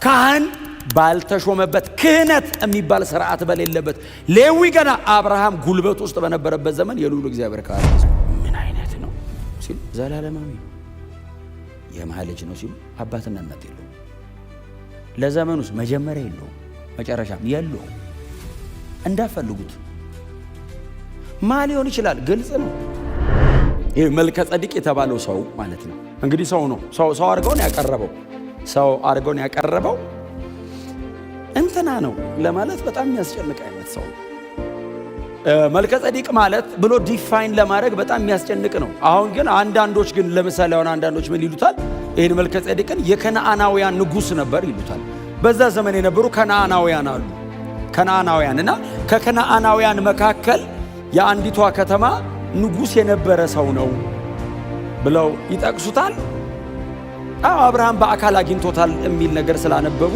ካህን ባልተሾመበት ክህነት የሚባል ሥርዓት በሌለበት ሌዊ ገና አብርሃም ጉልበት ውስጥ በነበረበት ዘመን የልዑል እግዚአብሔር ካህን ምን አይነት ነው ሲሉ ዘላለማዊ የማህ ልጅ ነው ሲሉ አባትና እናት የለው ለዘመኑስ መጀመሪያ የለው መጨረሻም የለው እንዳፈልጉት ማ ሊሆን ይችላል ግልጽ ነው። ይሄ መልከ ጸዲቅ የተባለው ሰው ማለት ነው እንግዲህ ሰው ነው ሰው አድርገውን ያቀረበው እንትና ነው ለማለት በጣም የሚያስጨንቅ አይነት ሰው መልከ ጸዲቅ ማለት ብሎ ዲፋይን ለማድረግ በጣም የሚያስጨንቅ ነው። አሁን ግን አንዳንዶች ግን ለምሳሌ አሁን አንዳንዶች ምን ይሉታል ይሄን መልከ ጸዲቅን የከነዓናውያን ንጉስ ነበር ይሉታል። በዛ ዘመን የነበሩ ከነዓናውያን አሉ ከነዓናውያንና ከከነዓናውያን መካከል የአንዲቷ ከተማ ንጉስ የነበረ ሰው ነው ብለው ይጠቅሱታል። አብርሃም በአካል አግኝቶታል የሚል ነገር ስላነበቡ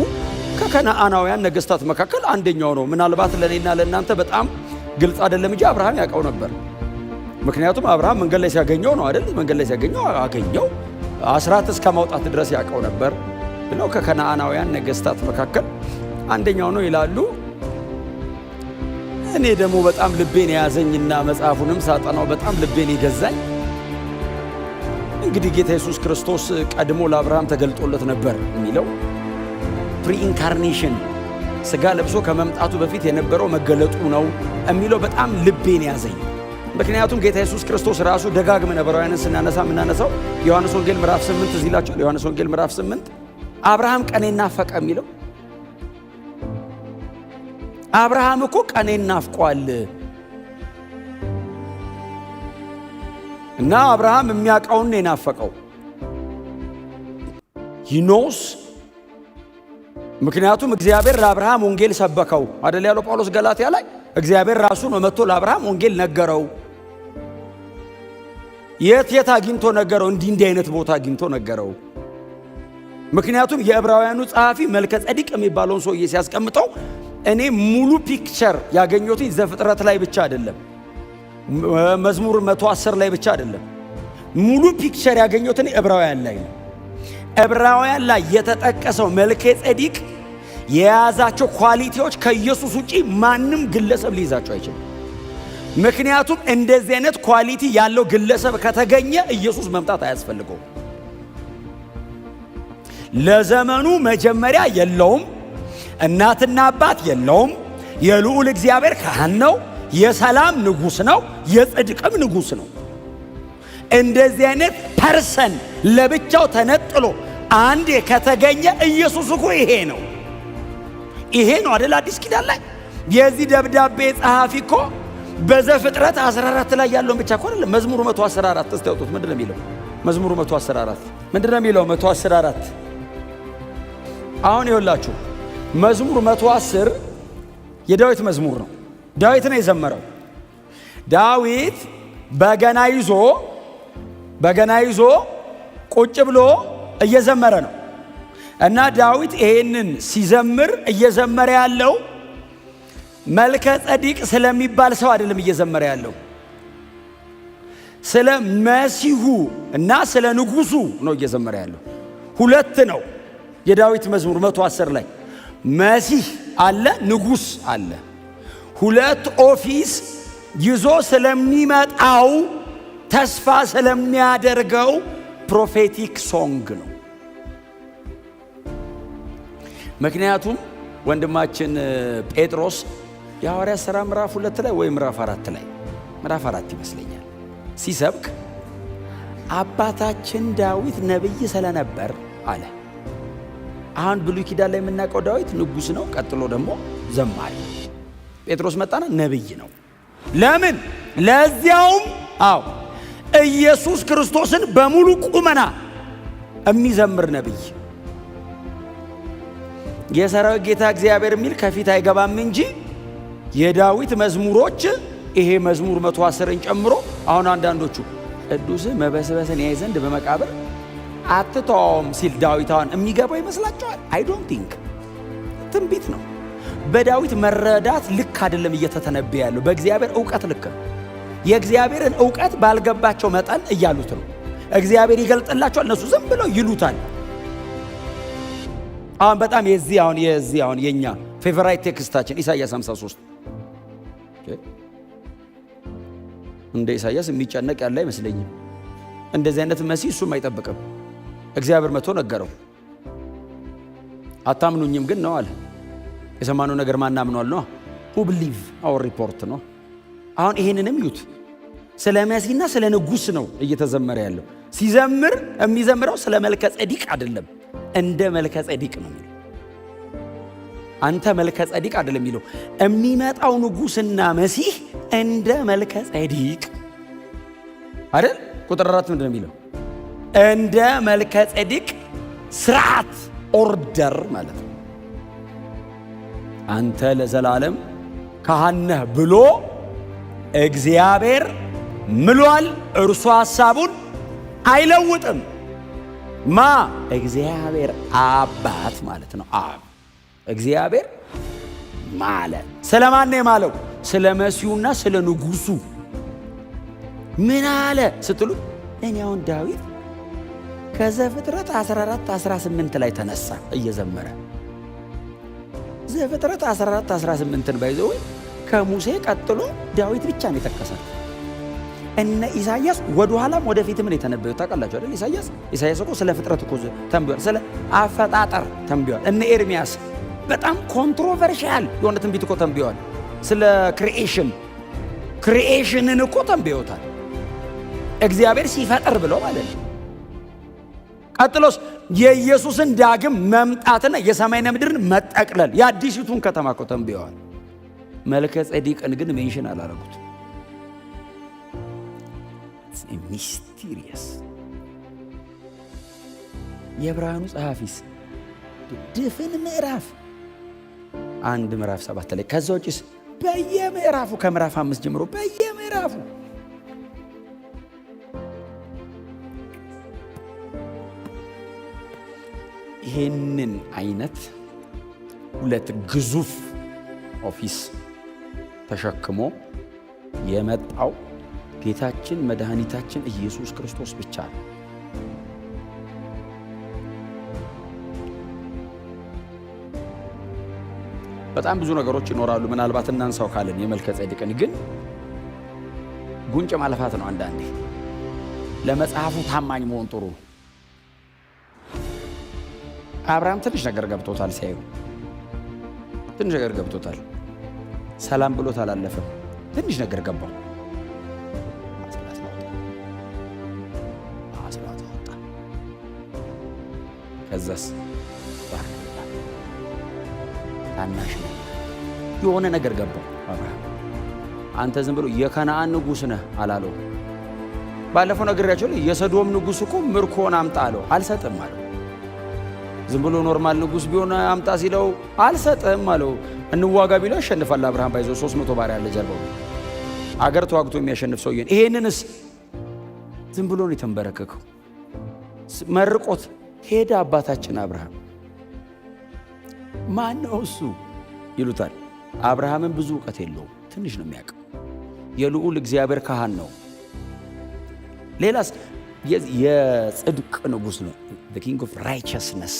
ከከነዓናውያን ነገስታት መካከል አንደኛው ነው። ምናልባት ለኔና ለእናንተ በጣም ግልጽ አይደለም እንጂ አብርሃም ያውቀው ነበር። ምክንያቱም አብርሃም መንገድ ላይ ሲያገኘው ነው አይደል? መንገድ ላይ ሲያገኘው አገኘው አስራት እስከ ማውጣት ድረስ ያውቀው ነበር ብለው ከከነዓናውያን ነገስታት መካከል አንደኛው ነው ይላሉ። እኔ ደግሞ በጣም ልቤን የያዘኝና መጽሐፉንም ሳጠናው በጣም ልቤን ይገዛኝ እንግዲህ ጌታ ኢየሱስ ክርስቶስ ቀድሞ ለአብርሃም ተገልጦለት ነበር የሚለው ፕሪኢንካርኔሽን ስጋ ለብሶ ከመምጣቱ በፊት የነበረው መገለጡ ነው የሚለው በጣም ልቤን ያዘኝ። ምክንያቱም ጌታ ኢየሱስ ክርስቶስ ራሱ ደጋግመን ዕብራውያንን ስናነሳ የምናነሳው ዮሐንስ ወንጌል ምዕራፍ 8 እዚህ ላችሁ ዮሐንስ ወንጌል ምዕራፍ 8 አብርሃም ቀኔን ናፈቀ የሚለው አብርሃም እኮ ቀኔን ናፍቋል እና አብርሃም የሚያውቀውን ነው የናፈቀው ይኖስ ምክንያቱም እግዚአብሔር ለአብርሃም ወንጌል ሰበከው አይደል ያለው ጳውሎስ ገላትያ ላይ እግዚአብሔር ራሱ ነው መጥቶ ለአብርሃም ወንጌል ነገረው። የት አግኝቶ ነገረው? እንዲህ አይነት ቦታ አግኝቶ ነገረው። ምክንያቱም የዕብራውያኑ ጸሐፊ መልከ ጸዲቅ የሚባለውን ሰውዬ ሲያስቀምጠው እኔ ሙሉ ፒክቸር ያገኘሁት ዘፍጥረት ላይ ብቻ አይደለም፣ መዝሙር 110 ላይ ብቻ አይደለም። ሙሉ ፒክቸር ያገኘሁት እኔ ዕብራውያን ላይ ነው። ዕብራውያን ላይ የተጠቀሰው መልከ ጸዲቅ የያዛቸው ኳሊቲዎች ከኢየሱስ ውጪ ማንም ግለሰብ ሊይዛቸው አይችልም። ምክንያቱም እንደዚህ አይነት ኳሊቲ ያለው ግለሰብ ከተገኘ ኢየሱስ መምጣት አያስፈልገውም። ለዘመኑ መጀመሪያ የለውም፣ እናትና አባት የለውም። የልዑል እግዚአብሔር ካህን ነው፣ የሰላም ንጉሥ ነው፣ የጽድቅም ንጉሥ ነው። እንደዚህ አይነት ፐርሰን ለብቻው ተነጥሎ አንዴ ከተገኘ ኢየሱስ እኮ ይሄ ነው አይደል? አዲስ ኪዳን ላይ የዚህ ደብዳቤ ጸሐፊ እኮ በዘፍጥረት 14 ላይ ያለውን ብቻ እኮ አይደለም። መዝሙር 114 እስቲ ያውጡት። ምንድነው የሚለው? መዝሙር 114 ምንድነው የሚለው? 114 አሁን ይኸውላችሁ መዝሙር 110 የዳዊት መዝሙር ነው። ዳዊት ነው የዘመረው። ዳዊት በገና ይዞ ቁጭ ብሎ እየዘመረ ነው። እና ዳዊት ይሄንን ሲዘምር እየዘመረ ያለው መልከ ጸዲቅ ስለሚባል ሰው አይደለም እየዘመረ ያለው፣ ስለ መሲሁ እና ስለ ንጉሱ ነው እየዘመረ ያለው። ሁለት ነው የዳዊት መዝሙር 110 ላይ መሲህ አለ፣ ንጉስ አለ። ሁለት ኦፊስ ይዞ ስለሚመጣው ተስፋ ስለሚያደርገው ፕሮፌቲክ ሶንግ ነው። ምክንያቱም ወንድማችን ጴጥሮስ የሐዋርያት ሥራ ምዕራፍ 2 ላይ ወይ ምዕራፍ 4 ይመስለኛል ሲሰብክ አባታችን ዳዊት ነብይ ስለነበር አለ። አሁን ብሉይ ኪዳን ላይ የምናውቀው ዳዊት ንጉስ ነው፣ ቀጥሎ ደግሞ ዘማሪ። ጴጥሮስ መጣና ነብይ ነው። ለምን? ለዚያውም ኢየሱስ ክርስቶስን በሙሉ ቁመና የሚዘምር ነብይ። የሰራዊት ጌታ እግዚአብሔር የሚል ከፊት አይገባም እንጂ የዳዊት መዝሙሮች ይሄ መዝሙር 110ን ጨምሮ አሁን አንዳንዶቹ ቅዱስ መበስበስን ያይ ዘንድ በመቃብር አትተውም ሲል ዳዊት አሁን የሚገባው ይመስላችኋል? አይ ዶንት ቲንክ። ትንቢት ነው። በዳዊት መረዳት ልክ አይደለም እየተተነበየ ያለው፣ በእግዚአብሔር ዕውቀት ልክ ነው። የእግዚአብሔርን ዕውቀት ባልገባቸው መጠን እያሉት ነው። እግዚአብሔር ይገልጥላቸዋል፣ እነሱ ዝም ብለው ይሉታል። አሁን በጣም የዚህ አሁን የኛ ፌቨራይት ቴክስታችን ኢሳይያስ 53 እንደ ኢሳይያስ የሚጨነቅ ያለ አይመስለኝም። እንደዚህ አይነት መሲህ እሱም አይጠብቅም። እግዚአብሔር መጥቶ ነገረው። አታምኑኝም ግን ነው አለ። የሰማነው ነገር ማናምኗል ነው who believe our report ነው። አሁን ይሄንንም ይዩት። ስለ መሲህና ስለ ንጉስ ነው እየተዘመረ ያለው። ሲዘምር የሚዘምረው ስለ መልከ ጼዴቅ አይደለም፣ እንደ መልከ ጼዴቅ ነው የሚለው። አንተ መልከ ጼዴቅ አይደለም የሚለው፣ የሚመጣው ንጉስና መሲህ እንደ መልከ ጼዴቅ አይደል? ቁጥር 4 ምንድን ነው የሚለው? እንደ መልከ ጼዴቅ ስርዓት ኦርደር ማለት ነው። አንተ ለዘላለም ካህን ነህ ብሎ እግዚአብሔር ምሏል። እርሱ ሐሳቡን አይለውጥም። ማ እግዚአብሔር አባት ማለት ነው። አብ እግዚአብሔር ማለት ስለማን ነው የማለው? ስለ መሲሁና ስለ ንጉሱ። ምን አለ ስትሉ እኔ አሁን ዳዊት ከዘፍጥረት 14:18 ላይ ተነሳ እየዘመረ። ዘፍጥረት 14:18ን ባይዘው ከሙሴ ቀጥሎ ዳዊት ብቻ ነው የተከሰተ። እነ ኢሳይያስ ወደ ኋላም ወደ ፊትም ነው የተነበየው። ታውቃላችሁ አይደል? ኢሳይያስ እኮ ስለ ፍጥረት እኮ ተንብዮአል፣ ስለ አፈጣጠር ተንብዮአል። እነ ኤርሚያስ በጣም ኮንትሮቨርሺያል የሆነ ትንቢት እኮ ተንብዮአል። ስለ ክሪኤሽንን እኮ ተንብዮታል። እግዚአብሔር ሲፈጥር ብሎ ማለት ነው። ቀጥሎስ የኢየሱስን ዳግም መምጣትና የሰማይና ምድርን መጠቅለል የአዲሲቱን ከተማ እኮ ተንብዮአል። መልከ ጼዴቅን ግን ሜንሽን አላረጉት። ሚስቲሪየስ የብርሃኑ ጸሐፊስ ድፍን ምዕራፍ 1 ምዕራፍ 7 ላይ ከዛ ውጭስ በየምዕራፉ ከምዕራፍ 5 ጀምሮ በየምዕራፉ ይሄንን አይነት ሁለት ግዙፍ ኦፊስ ተሸክሞ የመጣው ጌታችን መድኃኒታችን ኢየሱስ ክርስቶስ ብቻ ነው። በጣም ብዙ ነገሮች ይኖራሉ። ምናልባት እናንሳው ካለን የመልከ ጼዴቅን ግን ጉንጭ ማለፋት ነው። አንዳንዴ ለመጽሐፉ ታማኝ መሆን ጥሩ ነው። አብርሃም ትንሽ ነገር ገብቶታል። ሲያዩ ትንሽ ነገር ገብቶታል። ሰላም ብሎት አላለፈም። ትንሽ ነገር ገባው። ከዛስ ታናሽ ነው የሆነ ነገር ገባው። አብርሃም አንተ ዝም ብሎ የከነዓን ንጉሥ ነህ አላለው። ባለፈው ነግሬያቸው የሰዶም ንጉሥ እኮ ምርኮን አምጣ አለው። አልሰጥም አለው። ዝም ብሎ ኖርማል ንጉሥ ቢሆን አምጣ ሲለው አልሰጥም አለው። እንዋጋ ቢለው ያሸንፋል። አብርሃም ባይዞ 300 ባሪያ ያለ ጀርባው አገር ተዋግቶ የሚያሸንፍ ሰውዬ። ይሄንንስ ዝም ብሎ ነው የተንበረከከው። መርቆት ሄደ። አባታችን አብርሃም ማን ነው እሱ ይሉታል። አብርሃምን ብዙ እውቀት የለውም፣ ትንሽ ነው የሚያውቀው። የልዑል እግዚአብሔር ካህን ነው። ሌላስ የጽድቅ ንጉሥ ነው። the king of righteousness።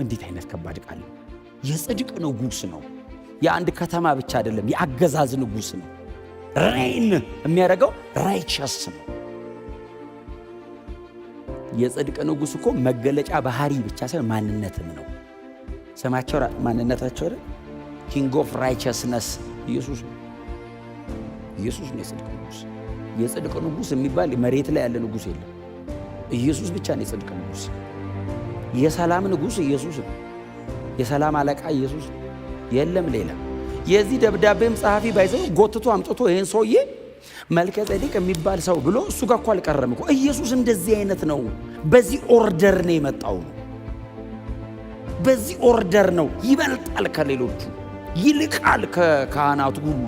እንዴት አይነት ከባድ ቃል! የጽድቅ ንጉሥ ነው። የአንድ ከተማ ብቻ አይደለም፣ የአገዛዝ ንጉሥ ነው። ሬይን የሚያደርገው ራይቸስ ነው። የጽድቅ ንጉሥ እኮ መገለጫ ባህሪ ብቻ ሳይሆን ማንነትም ነው። ስማቸው ማንነታቸው አይደል? ኪንግ ኦፍ ራይቸስነስ ኢየሱስ ነው። ኢየሱስ ነው የጽድቅ ንጉሥ። የጽድቅ ንጉሥ የሚባል መሬት ላይ ያለ ንጉሥ የለም። ኢየሱስ ብቻ ነው የጽድቅ ንጉሥ። የሰላም ንጉሥ ኢየሱስ ነው። የሰላም አለቃ ኢየሱስ ነው። የለም ሌላ። የዚህ ደብዳቤም ጸሐፊ ባይዘው ጎትቶ አምጥቶ ይሄን ሰውዬ መልከ ጼዴቅ የሚባል ሰው ብሎ እሱ ጋር እኮ አልቀረም እኮ። ኢየሱስ እንደዚህ አይነት ነው። በዚህ ኦርደር ነው የመጣው። በዚህ ኦርደር ነው። ይበልጣል ከሌሎቹ፣ ይልቃል ከካህናቱ ሁሉ።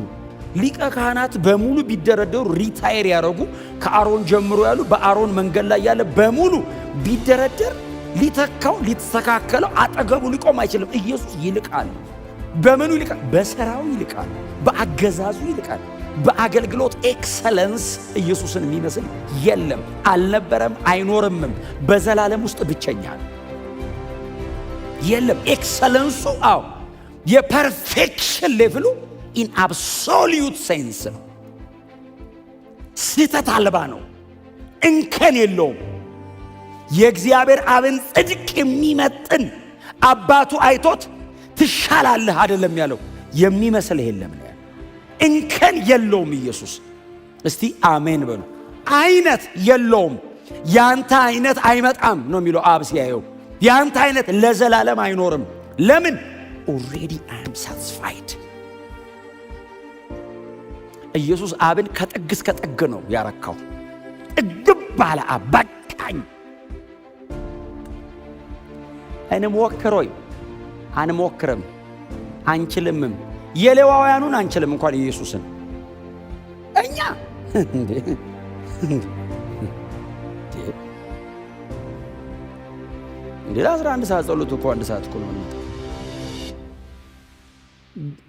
ሊቀ ካህናት በሙሉ ቢደረደሩ ሪታየር ያደረጉ ከአሮን ጀምሮ ያሉ በአሮን መንገድ ላይ ያለ በሙሉ ቢደረደር ሊተካው ሊተካከለው አጠገቡ ሊቆም አይችልም። ኢየሱስ ይልቃል። በምኑ ይልቃል? በሥራው ይልቃል። በአገዛዙ ይልቃል። በአገልግሎት ኤክሰለንስ ኢየሱስን የሚመስል የለም፣ አልነበረም፣ አይኖርምም። በዘላለም ውስጥ ብቸኛ ነው። የለም። ኤክሰለንሱ የፐርፌክሽን ሌቭሉ ኢን አብሶሉት ሴንስ ነው። ስህተት አልባ ነው። እንከን የለውም። የእግዚአብሔር አብን ጽድቅ የሚመጥን አባቱ አይቶት ትሻላለህ አይደለም ያለው፣ የሚመስልህ የለም ነው። እንከን የለውም ኢየሱስ። እስቲ አሜን በሉ። አይነት የለውም። ያንተ አይነት አይመጣም ነው የሚለው አብ ሲያየው። ያንተ አይነት ለዘላለም አይኖርም። ለምን? ኦልሬዲ አይ አም ሳቲስፋይድ። ኢየሱስ አብን ከጥግ እስከ ጥግ ነው ያረካው። ጥግብ ባለ አብ በቃኝ። እንሞክሮይ አንሞክርም፣ አንችልምም። የሌዋውያኑን አንችልም እንኳን ኢየሱስን እኛ እንዴ 11 ሰዓት ጸሎት እኮ 1 ሰዓት እኮ ነው።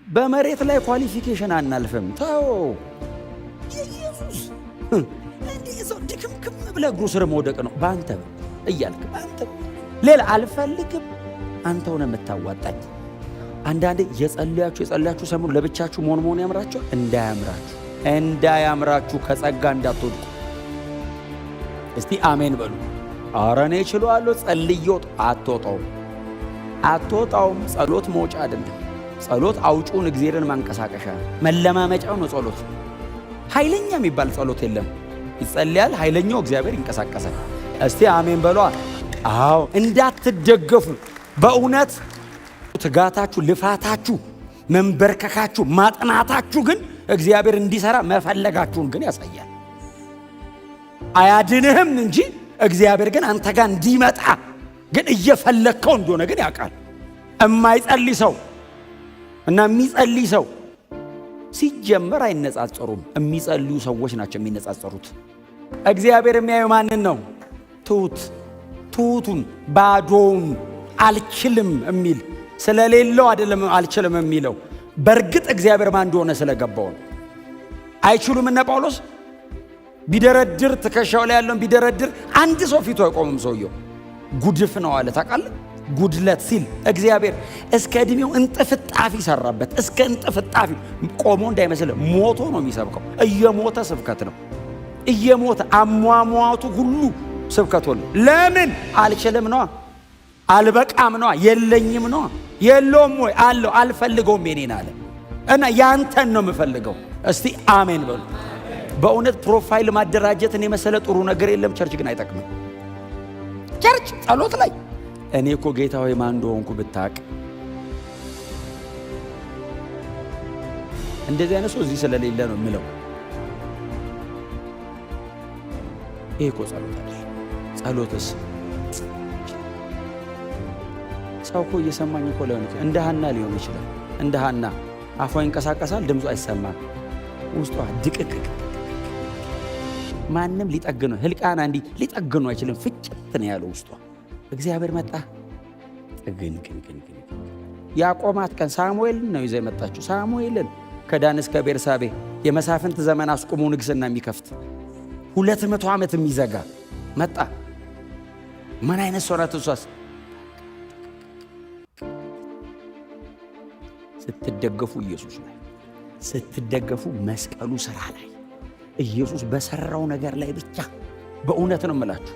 በመሬት ላይ ኳሊፊኬሽን አናልፍም። ተው ኢየሱስ እንዴ ሰው ድክምክም ብለህ እግሩ ስር መውደቅ ነው። በአንተ እያልክ በአንተ ሌላ አልፈልግም። አንተው ነው የምታዋጣኝ። አንዳንዴ የጸለያችሁ ሰሞኑን ለብቻችሁ መሆን ያምራችሁ እንዳያምራችሁ ከጸጋ እንዳትወድቁ። እስቲ አሜን በሉ። ኧረ እኔ እችላለሁ ጸልዬው አትወጣውም። ጸሎት መውጫ አይደለም። ጸሎት አውጪውን እግዚአብሔርን ማንቀሳቀሻ መለማመጫው ነው። ጸሎት ኃይለኛ የሚባል ጸሎት የለም። ይጸልያል፣ ኃይለኛው እግዚአብሔር ይንቀሳቀሳል። እስቲ አሜን በሉ። አዎ እንዳትደገፉ። በእውነት ትጋታችሁ፣ ልፋታችሁ፣ መንበርከካችሁ፣ ማጥናታችሁ ግን እግዚአብሔር እንዲሰራ መፈለጋችሁን ግን ያሳያል። አያድንህም እንጂ እግዚአብሔር ግን አንተ ጋር እንዲመጣ ግን እየፈለግከው እንደሆነ ግን ያውቃል። የማይጸልይ ሰው እና የሚጸልይ ሰው ሲጀመር አይነጻጸሩም። የሚጸልዩ ሰዎች ናቸው የሚነጻጸሩት። እግዚአብሔር የሚያየው ማንን ነው? ትሁቱን፣ ባዶውን፣ አልችልም የሚል ስለሌለው አይደለም አልችልም የሚለው። በእርግጥ እግዚአብሔር ማን እንደሆነ ስለገባው ነው። አይችሉም። እነ ጳውሎስ ቢደረድር ትከሻው ላይ ያለውን ቢደረድር አንድ ሰው ፊቱ አይቆምም። ሰውየው ጉድፍ ነው አለ። ታውቃለህ? ጉድለት ሲል እግዚአብሔር እስከ ዕድሜው እንጥፍጣፊ ሰራበት። እስከ እንጥፍጣፊ ቆሞ እንዳይመስል ሞቶ ነው የሚሰብከው። እየሞተ ስብከት ነው። እየሞተ አሟሟቱ ሁሉ ስብከት ነው። ለምን? አልችልም ነዋ፣ አልበቃም ነዋ፣ የለኝም ነዋ። የለውም ወይ? አለው። አልፈልገውም የኔን አለ እና ያንተን ነው የምፈልገው። እስቲ አሜን በሉ። በእውነት ፕሮፋይል ማደራጀትን የመሰለ ጥሩ ነገር የለም። ቸርች ግን አይጠቅምም። ቸርች ጸሎት ላይ እኔ እኮ ጌታ ሆይ ማን እንደሆንኩ ብታቅ። እንደዚህ አይነት ሰው እዚህ ስለሌለ ነው የምለው። ይሄ እኮ ጸሎት አይደል? ጸሎትስ ሰው እኮ እየሰማኝ እኮ ሊሆን ይችላል። እንደ ሐና ሊሆን ይችላል። እንደ ሐና አፏ ይንቀሳቀሳል፣ ድምፁ አይሰማም። ውስጧ ድቅቅ። ማንም ሊጠግነው ሕልቃና እንዲህ ሊጠግነው አይችልም። ፍጭት ነው ያለው ውስጧ። እግዚአብሔር መጣ። ግን ያቆማት ቀን ሳሙኤልን ነው ይዘ የመጣችው። ሳሙኤልን ከዳን እስከ ቤርሳቤ የመሳፍንት ዘመን አስቆሞ ንግስና የሚከፍት 200 ዓመት የሚዘጋ መጣ። ምን አይነት ሰው ናት እሷስ? ስትደገፉ ኢየሱስ ላይ ስትደገፉ መስቀሉ ሥራ ላይ ኢየሱስ በሰራው ነገር ላይ ብቻ። በእውነት ነው የምላችሁ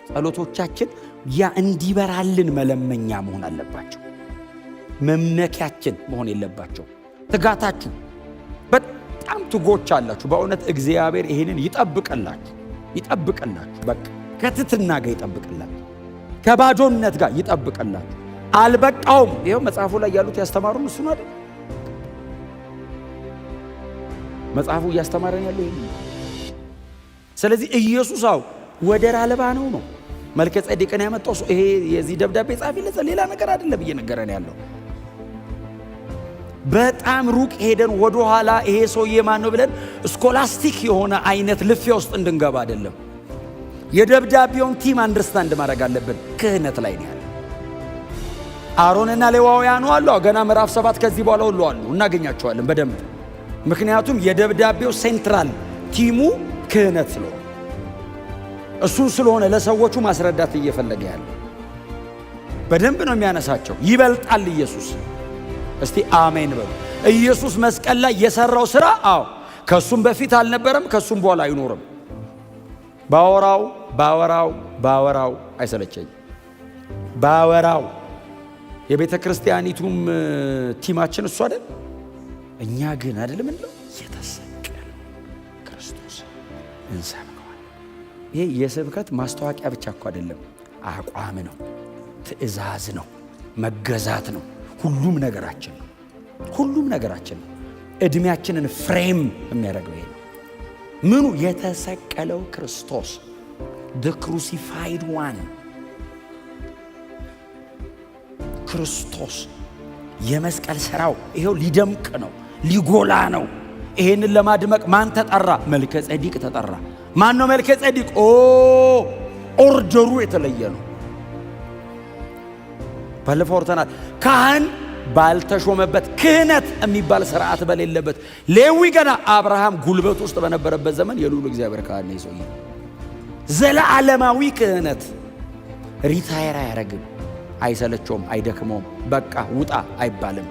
ጸሎቶቻችን ያ እንዲበራልን መለመኛ መሆን አለባቸው። መመኪያችን መሆን የለባቸው። ትጋታችሁ በጣም ትጎች አላችሁ። በእውነት እግዚአብሔር ይሄንን ይጠብቅላችሁ። በቃ ከትትና ጋር ይጠብቅላችሁ፣ ከባዶነት ጋር ይጠብቅላችሁ። አልበቃውም። ይኸው መጽሐፉ ላይ ያሉት ያስተማሩን እሱ ነው አይደል? መጽሐፉ እያስተማረን ያለው ይሄ። ስለዚህ ኢየሱስ ወደር አልባ ነው። መልከ ጼዴቅን ያመጣው ይሄ የዚህ ደብዳቤ ጻፊ ሌላ ነገር አይደለም እየነገረን ያለው። በጣም ሩቅ ሄደን ወደ ኋላ ይሄ ሰውዬ ማን ነው ብለን ስኮላስቲክ የሆነ አይነት ልፊያ ውስጥ እንድንገባ አይደለም። የደብዳቤውን ቲም አንደርስታንድ ማድረግ አለብን። ክህነት ላይ ነው ያለው። አሮንና ሌዋውያኑ አሉ። ገና ምዕራፍ 7 ከዚህ በኋላ ሁሉ አሉ፣ እናገኛቸዋለን በደንብ። ምክንያቱም የደብዳቤው ሴንትራል ቲሙ ክህነት ስለሆነ እሱን ስለሆነ ለሰዎቹ ማስረዳት እየፈለገ ያለ። በደንብ ነው የሚያነሳቸው። ይበልጣል ኢየሱስ። እስቲ አሜን በሉ። ኢየሱስ መስቀል ላይ የሰራው ሥራ ከሱም በፊት አልነበረም፣ ከሱም በኋላ አይኖርም። ባወራው አይሰለቸኝም። ባወራው የቤተ ክርስቲያኒቱም ቲማችን እሱ አይደል? እኛ ግን አይደለም እንለው የተሰቀለው ክርስቶስ እንሰብከዋል። ይሄ የስብከት ማስታወቂያ ብቻ እኮ አይደለም፣ አቋም ነው፣ ትእዛዝ ነው፣ መገዛት ነው። ሁሉም ነገራችን ነው። እድሜያችንን ፍሬም የሚያደርገው ይሄ ነው። ምኑ? የተሰቀለው ክርስቶስ the crucified one ክርስቶስ። የመስቀል ሥራው ይሄው ሊደምቅ ነው፣ ሊጎላ ነው። ይሄንን ለማድመቅ ማን ተጠራ? መልከ ጼዴቅ ተጠራ። ማን ነው መልከ ጼዴቅ? ኦርደሩ የተለየ ነው። ባለፈው ወርተናል። ካህን ባልተሾመበት፣ ክህነት የሚባል ሥርዓት በሌለበት፣ ሌዊ ገና አብርሃም ጉልበት ውስጥ በነበረበት ዘመን የልዑል እግዚአብሔር ካህን ነው። ሰውዬ ዘለዓለማዊ ክህነት። ሪታየር አያረግም፣ አይሰለቸውም፣ አይደክመውም። በቃ ውጣ አይባልም።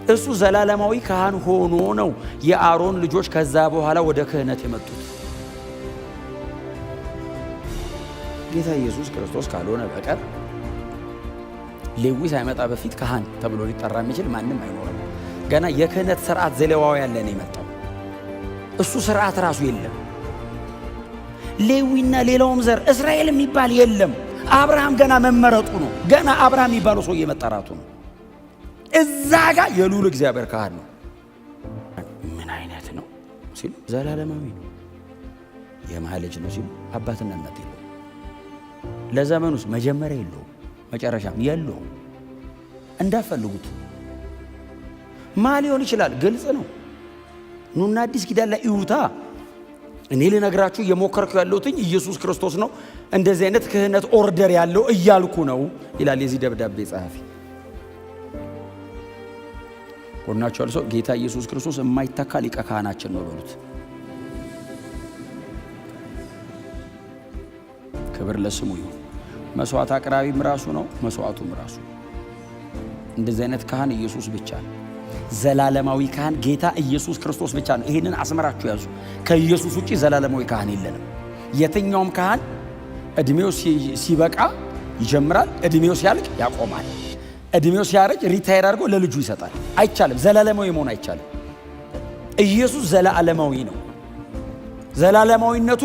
እሱ ዘላለማዊ ካህን ሆኖ ነው የአሮን ልጆች ከዛ በኋላ ወደ ክህነት የመጡት። ጌታ ኢየሱስ ክርስቶስ ካልሆነ በቀር ሌዊ ሳይመጣ በፊት ካህን ተብሎ ሊጠራ የሚችል ማንም አይኖርም። ገና የክህነት ሥርዓት ዘሌዋውያን ላይ ነው የመጣው። እሱ ሥርዓት ራሱ የለም። ሌዊና ሌላውም ዘር እስራኤል የሚባል የለም። አብርሃም ገና መመረጡ ነው። ገና አብርሃም የሚባለው ሰው የመጠራቱ ነው። እዛ ጋር የልዑል እግዚአብሔር ካህን ነው። ምን አይነት ነው ሲሉ ዘላለማዊ ነው። የማህ ልጅ ነው ሲሉ አባትና እናት የለውም። ለዘመኑስ መጀመሪያ የለውም፣ መጨረሻም የለውም። እንዳፈልጉት ማ ሊሆን ይችላል? ግልጽ ነው። ኑና አዲስ ኪዳን ላይ እዩታ። እኔ ልነግራችሁ እየሞከርኩ ያለሁትኝ ኢየሱስ ክርስቶስ ነው እንደዚህ አይነት ክህነት ኦርደር ያለው እያልኩ ነው ይላል የዚህ ደብዳቤ ጸሐፊ። ጎናችሁ ያለው ሰው ጌታ ኢየሱስ ክርስቶስ የማይተካ ሊቀ ካህናችን ነው በሉት። ክብር ለስሙ ይሁን። መስዋዕት አቅራቢም ራሱ ነው፣ መስዋዕቱም ራሱ። እንደዚህ አይነት ካህን ኢየሱስ ብቻ ነው። ዘላለማዊ ካህን ጌታ ኢየሱስ ክርስቶስ ብቻ ነው። ይሄንን አስመራችሁ ያዙ። ከኢየሱስ ውጪ ዘላለማዊ ካህን የለንም። የትኛውም ካህን እድሜው ሲበቃ ይጀምራል፣ እድሜው ሲያልቅ ያቆማል። እድሜው ሲያረጅ ሪታየር አድርጎ ለልጁ ይሰጣል። አይቻልም። ዘላለማዊ መሆን አይቻልም። ኢየሱስ ዘላለማዊ ነው። ዘላለማዊነቱ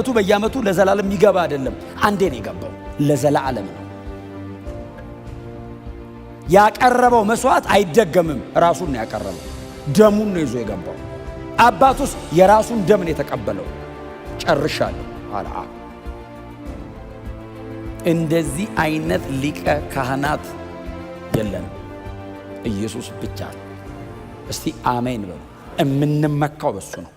በየዓመቱ ለዘላለም የሚገባ አይደለም። አንዴ ነው የገባው፣ ለዘላለም ነው። ያቀረበው መስዋዕት አይደገምም። ራሱን ነው ያቀረበው፣ ደሙን ነው ይዞ የገባው። አባቱስ የራሱን ደም ነው የተቀበለው። ጨርሻለሁ አለ። እንደዚህ አይነት ሊቀ ካህናት የለንም፣ ኢየሱስ ብቻ ነው። እስቲ አሜን በሉ። የምንመካው በሱ ነው።